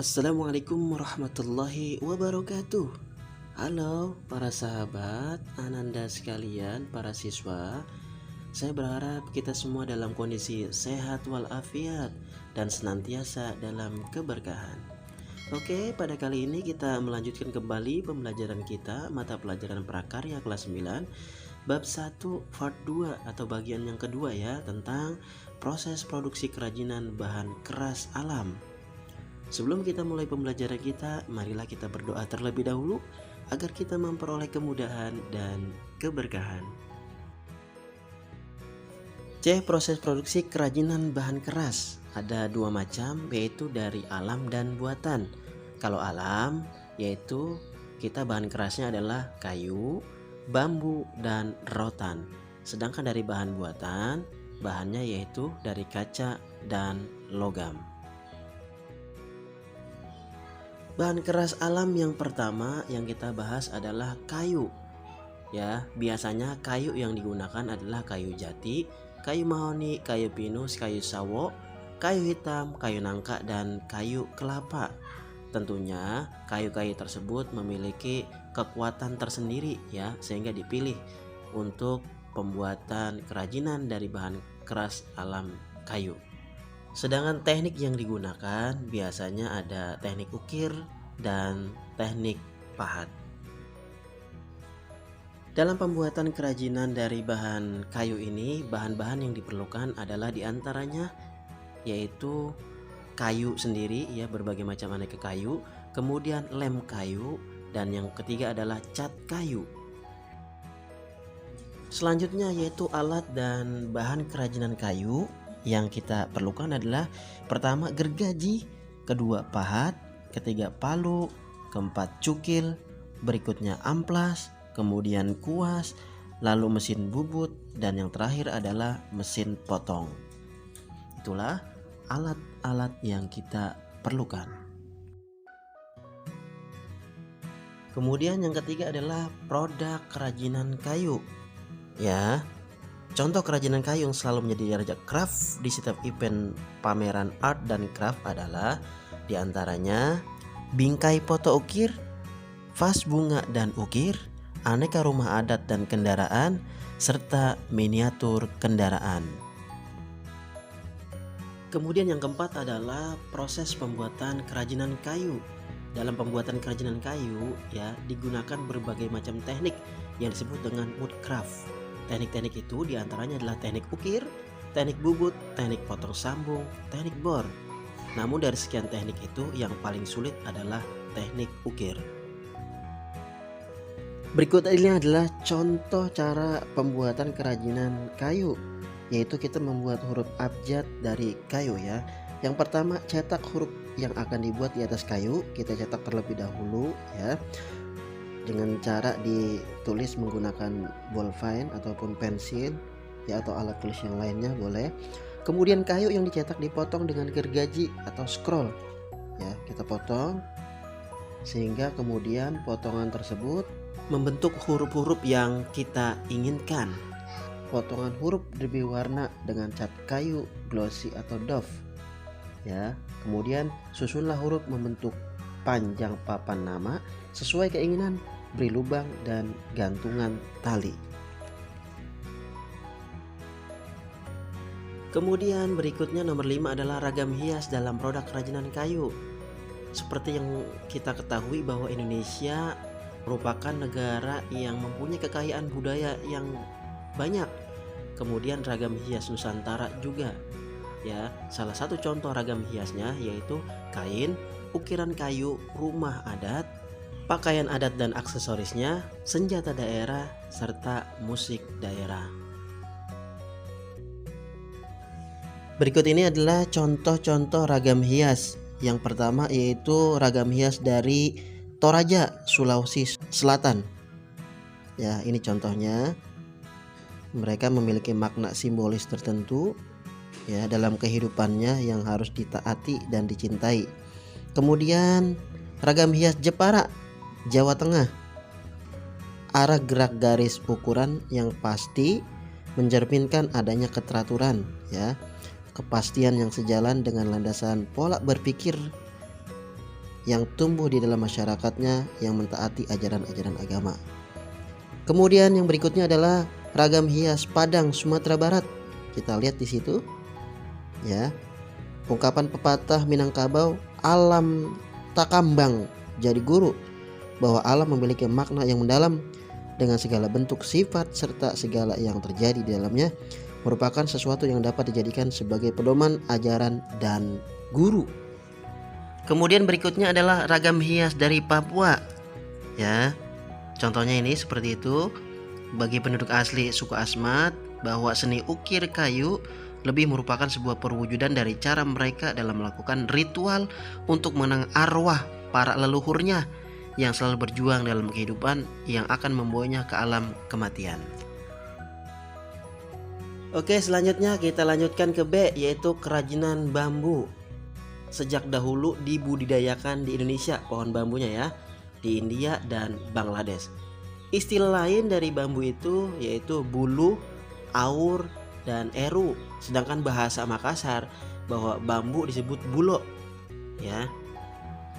Assalamualaikum warahmatullahi wabarakatuh. Halo para sahabat, ananda sekalian, para siswa. Saya berharap kita semua dalam kondisi sehat walafiat dan senantiasa dalam keberkahan. Oke, pada kali ini kita melanjutkan kembali pembelajaran kita mata pelajaran prakarya kelas 9 bab 1 part 2 atau bagian yang kedua ya, tentang proses produksi kerajinan bahan keras alam. Sebelum kita mulai pembelajaran kita, marilah kita berdoa terlebih dahulu agar kita memperoleh kemudahan dan keberkahan. Proses produksi kerajinan bahan keras ada dua macam, yaitu dari alam dan buatan. Kalau alam, yaitu kita bahan kerasnya adalah kayu, bambu, dan rotan. Sedangkan dari bahan buatan, bahannya yaitu dari kaca dan logam. Bahan keras alam yang pertama yang kita bahas adalah kayu. Ya, biasanya kayu yang digunakan adalah kayu jati, kayu mahoni, kayu pinus, kayu sawo, kayu hitam, kayu nangka, dan kayu kelapa. Tentunya kayu-kayu tersebut memiliki kekuatan tersendiri ya, sehingga dipilih untuk pembuatan kerajinan dari bahan keras alam kayu. Sedangkan teknik yang digunakan biasanya ada teknik ukir dan teknik pahat. Dalam pembuatan kerajinan dari bahan kayu ini, bahan-bahan yang diperlukan adalah diantaranya yaitu kayu sendiri ya, berbagai macam aneka kayu, kemudian lem kayu, dan yang ketiga adalah cat kayu. Selanjutnya yaitu alat dan bahan kerajinan kayu. Yang kita perlukan adalah pertama gergaji, kedua pahat, ketiga palu, keempat cukil, berikutnya amplas, kemudian kuas, lalu mesin bubut, dan yang terakhir adalah mesin potong. Itulah alat-alat yang kita perlukan. Kemudian yang ketiga adalah produk kerajinan kayu. Ya, contoh kerajinan kayu yang selalu menjadi raja craft di setiap event pameran art dan craft adalah diantaranya bingkai foto ukir, vas bunga dan ukir, aneka rumah adat dan kendaraan, serta miniatur kendaraan. Kemudian yang keempat adalah proses pembuatan kerajinan kayu. Dalam pembuatan kerajinan kayu ya, digunakan berbagai macam teknik yang disebut dengan woodcraft. Teknik-teknik itu diantaranya adalah teknik ukir, teknik bubut, teknik potong sambung, teknik bor. Namun dari sekian teknik itu yang paling sulit adalah teknik ukir. Berikut ini adalah contoh cara pembuatan kerajinan kayu, yaitu kita membuat huruf abjad dari kayu ya. Yang pertama, cetak huruf yang akan dibuat di atas kayu. Kita cetak terlebih dahulu ya, dengan cara ditulis menggunakan ballpoint ataupun pensil ya, atau alat tulis yang lainnya boleh. Kemudian kayu yang dicetak dipotong dengan gergaji atau scroll ya, kita potong sehingga kemudian potongan tersebut membentuk huruf-huruf yang kita inginkan. Potongan huruf diberi warna dengan cat kayu, glossy atau doff ya. Kemudian susunlah huruf membentuk panjang papan nama sesuai keinginan, beri lubang dan gantungan tali. Kemudian berikutnya nomor 5 adalah ragam hias dalam produk kerajinan kayu. Seperti yang kita ketahui bahwa Indonesia merupakan negara yang mempunyai kekayaan budaya yang banyak. Kemudian ragam hias Nusantara juga ya. Salah satu contoh ragam hiasnya yaitu kain, ukiran kayu, rumah adat, pakaian adat dan aksesorisnya, senjata daerah, serta musik daerah. Berikut ini adalah contoh-contoh ragam hias. Yang pertama yaitu ragam hias dari Toraja, Sulawesi Selatan. Ya, ini contohnya. Mereka memiliki makna simbolis tertentu ya dalam kehidupannya yang harus ditaati dan dicintai. Kemudian ragam hias Jepara, Jawa Tengah. Arah gerak garis ukuran yang pasti mencerminkan adanya keteraturan ya, kepastian yang sejalan dengan landasan pola berpikir yang tumbuh di dalam masyarakatnya yang mentaati ajaran-ajaran agama. Kemudian yang berikutnya adalah ragam hias Padang Sumatera Barat. Kita lihat di situ ya. Ungkapan pepatah Minangkabau, alam takambang jadi guru, bahwa alam memiliki makna yang mendalam dengan segala bentuk sifat serta segala yang terjadi di dalamnya, merupakan sesuatu yang dapat dijadikan sebagai pedoman ajaran dan guru. Kemudian berikutnya adalah ragam hias dari Papua ya. Contohnya ini seperti itu. Bagi penduduk asli suku Asmat, bahwa seni ukir kayu lebih merupakan sebuah perwujudan dari cara mereka dalam melakukan ritual untuk mengenang arwah para leluhurnya yang selalu berjuang dalam kehidupan yang akan membawanya ke alam kematian. Oke, selanjutnya kita lanjutkan ke B, yaitu kerajinan bambu. Sejak dahulu dibudidayakan di Indonesia pohon bambunya ya, di India dan Bangladesh. Istilah lain dari bambu itu yaitu bulu, aur, dan eru. Sedangkan bahasa Makassar bahwa bambu disebut bulo ya.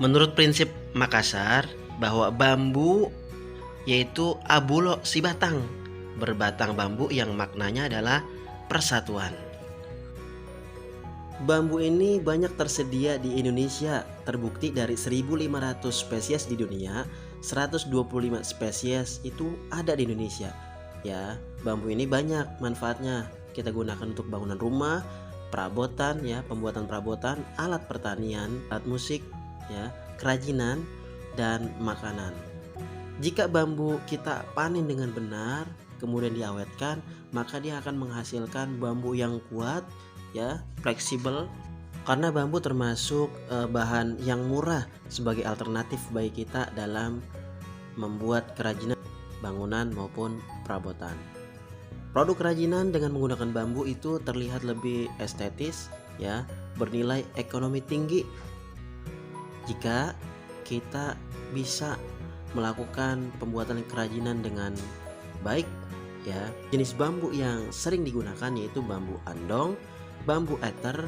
Menurut prinsip Makassar bahwa bambu yaitu abulo si batang, berbatang bambu yang maknanya adalah persatuan. Bambu ini banyak tersedia di Indonesia, terbukti dari 1.500 spesies di dunia, 125 spesies itu ada di Indonesia. Ya, bambu ini banyak manfaatnya. Kita gunakan untuk bangunan rumah, perabotan ya, pembuatan perabotan, alat pertanian, alat musik ya, kerajinan dan makanan. Jika bambu kita panen dengan benar, kemudian diawetkan, maka dia akan menghasilkan bambu yang kuat ya, fleksibel, karena bambu termasuk bahan yang murah sebagai alternatif bagi kita dalam membuat kerajinan bangunan maupun perabotan. Produk kerajinan dengan menggunakan bambu itu terlihat lebih estetis ya, bernilai ekonomi tinggi jika kita bisa melakukan pembuatan kerajinan dengan baik ya. Jenis bambu yang sering digunakan yaitu bambu andong, bambu eter,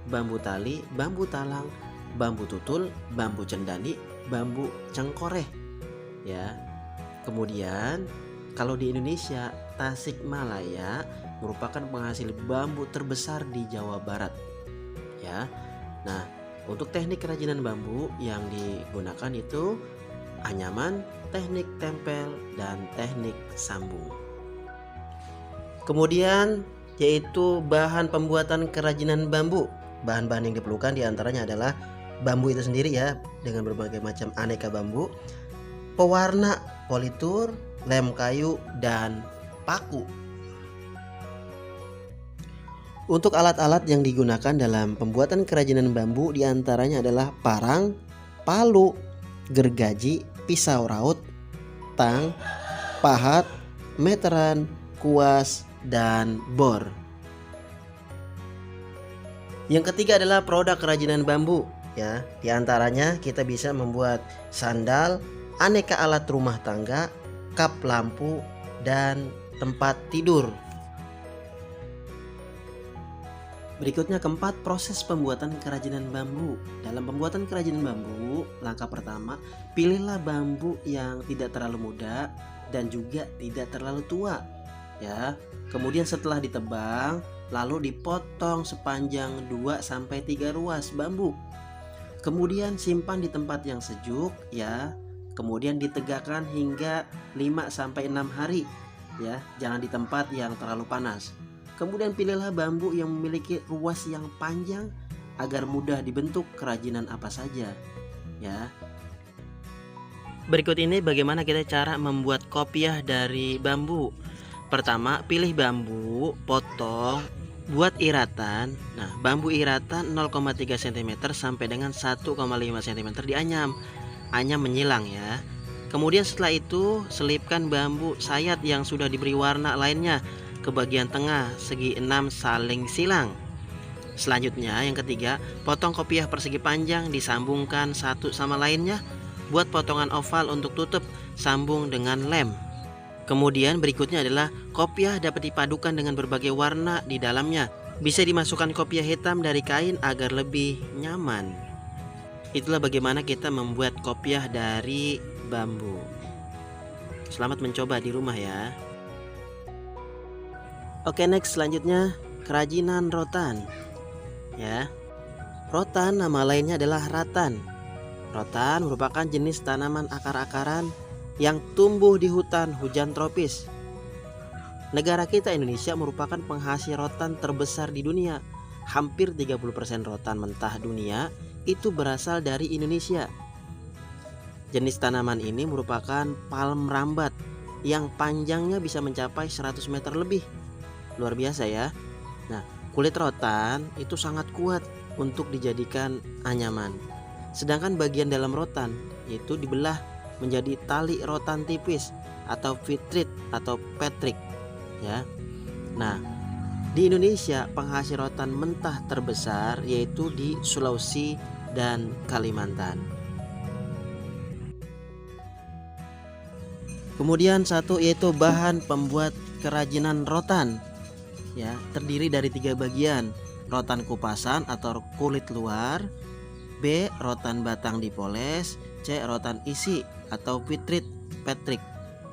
bambu tali, bambu talang, bambu tutul, bambu cendani, bambu cengkoreh ya. Kemudian kalau di Indonesia, Tasikmalaya merupakan penghasil bambu terbesar di Jawa Barat ya. Nah, untuk teknik kerajinan bambu yang digunakan itu anyaman, teknik tempel, dan teknik sambung. Kemudian yaitu bahan pembuatan kerajinan bambu. Bahan-bahan yang diperlukan diantaranya adalah bambu itu sendiri ya, dengan berbagai macam aneka bambu, pewarna, politur, lem kayu, dan paku. Untuk alat-alat yang digunakan dalam pembuatan kerajinan bambu diantaranya adalah parang, palu, gergaji, pisau raut, tang, pahat, meteran, kuas, dan bor. Yang ketiga adalah produk kerajinan bambu ya. Di antaranya kita bisa membuat sandal, aneka alat rumah tangga, kap lampu, dan tempat tidur. Berikutnya keempat, proses pembuatan kerajinan bambu. Dalam pembuatan kerajinan bambu, langkah pertama, pilihlah bambu yang tidak terlalu muda dan juga tidak terlalu tua ya. Kemudian setelah ditebang, lalu dipotong sepanjang 2-3 ruas bambu. Kemudian simpan di tempat yang sejuk ya. Kemudian ditegakkan hingga 5-6 hari ya, jangan di tempat yang terlalu panas. Kemudian pilihlah bambu yang memiliki ruas yang panjang agar mudah dibentuk kerajinan apa saja ya. Berikut ini bagaimana kita cara membuat kopiah dari bambu. Pertama, pilih bambu, potong, buat iratan. Nah, bambu iratan 0,3 cm sampai dengan 1,5 cm dianyam. Anyam menyilang ya. Kemudian setelah itu selipkan bambu sayat yang sudah diberi warna lainnya ke bagian tengah segi 6 saling silang. Selanjutnya yang ketiga, potong kopiah persegi panjang disambungkan satu sama lainnya. Buat potongan oval untuk tutup, sambung dengan lem. Kemudian berikutnya adalah kopiah dapat dipadukan dengan berbagai warna di dalamnya. Bisa dimasukkan kopiah hitam dari kain agar lebih nyaman. Itulah bagaimana kita membuat kopiah dari bambu. Selamat mencoba di rumah ya. Oke, next selanjutnya kerajinan rotan. Ya. Rotan nama lainnya adalah ratan. Rotan merupakan jenis tanaman akar-akaran yang tumbuh di hutan hujan tropis. Negara kita Indonesia merupakan penghasil rotan terbesar di dunia. Hampir 30% rotan mentah dunia itu berasal dari Indonesia. Jenis tanaman ini merupakan palm rambat yang panjangnya bisa mencapai 100 meter lebih. Luar biasa ya. Nah, kulit rotan itu sangat kuat untuk dijadikan anyaman. Sedangkan bagian dalam rotan itu dibelah menjadi tali rotan tipis atau fitrit atau petrik ya. Nah, di Indonesia penghasil rotan mentah terbesar yaitu di Sulawesi dan Kalimantan. Kemudian satu yaitu bahan pembuat kerajinan rotan ya, terdiri dari 3 bagian: rotan kupasan atau kulit luar, B. rotan batang dipoles, C. rotan isi atau fitrit petrik.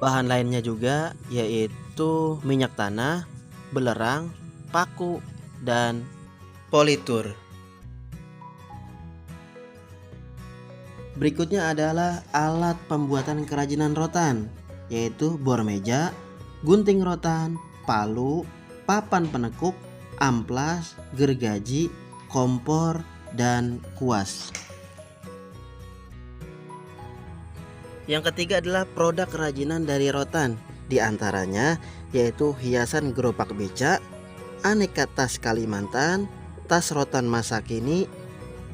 Bahan lainnya juga yaitu minyak tanah, belerang, paku, dan politur. Berikutnya adalah alat pembuatan kerajinan rotan, yaitu bor meja, gunting rotan, palu, papan penekuk, amplas, gergaji, kompor, dan kuas. Yang ketiga adalah produk kerajinan dari rotan, di antaranya yaitu hiasan gerobak beca, aneka tas Kalimantan, tas rotan masa kini,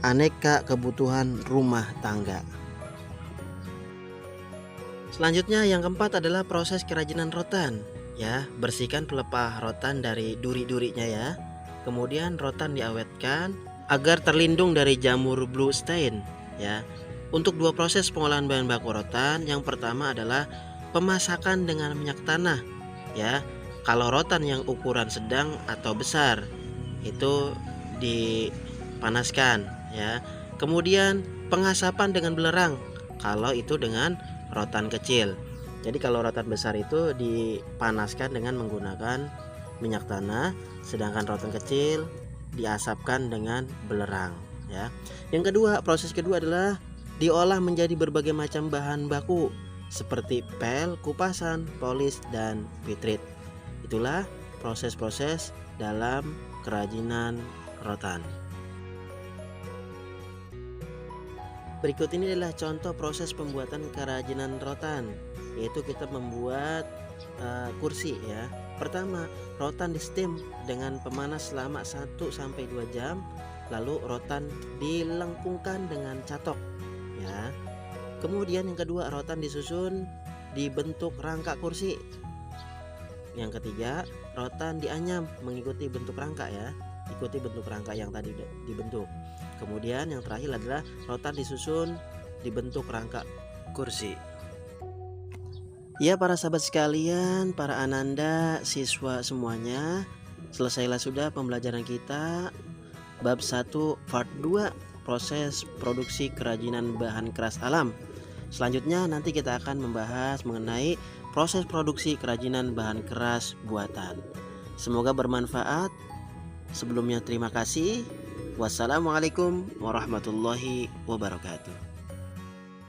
aneka kebutuhan rumah tangga. Selanjutnya yang keempat adalah proses kerajinan rotan. Ya, bersihkan pelepah rotan dari duri-durinya ya. Kemudian rotan diawetkan agar terlindung dari jamur blue stain ya. Untuk 2 proses pengolahan bahan baku rotan, yang pertama adalah pemasakan dengan minyak tanah ya. Kalau rotan yang ukuran sedang atau besar itu dipanaskan ya. Kemudian pengasapan dengan belerang kalau itu dengan rotan kecil. Jadi kalau rotan besar itu dipanaskan dengan menggunakan minyak tanah, sedangkan rotan kecil diasapkan dengan belerang ya. Yang kedua, proses kedua adalah diolah menjadi berbagai macam bahan baku seperti pel, kupasan, polis, dan fitrit. Itulah proses-proses dalam kerajinan rotan. Berikut ini adalah contoh proses pembuatan kerajinan rotan, yaitu kita membuat kursi ya. Pertama, rotan di steam dengan pemanas selama 1-2 jam, lalu rotan dilengkungkan dengan catok ya. Kemudian yang kedua, rotan disusun dibentuk rangka kursi. Yang ketiga, rotan dianyam mengikuti bentuk rangka ya, ikuti bentuk rangka yang tadi dibentuk. Kemudian yang terakhir adalah rotan disusun dibentuk rangka kursi. Ya para sahabat sekalian, para ananda, siswa semuanya, selesailah sudah pembelajaran kita bab 1 part 2 proses produksi kerajinan bahan keras alam. Selanjutnya nanti kita akan membahas mengenai proses produksi kerajinan bahan keras buatan. Semoga bermanfaat. Sebelumnya terima kasih. Wassalamualaikum warahmatullahi wabarakatuh.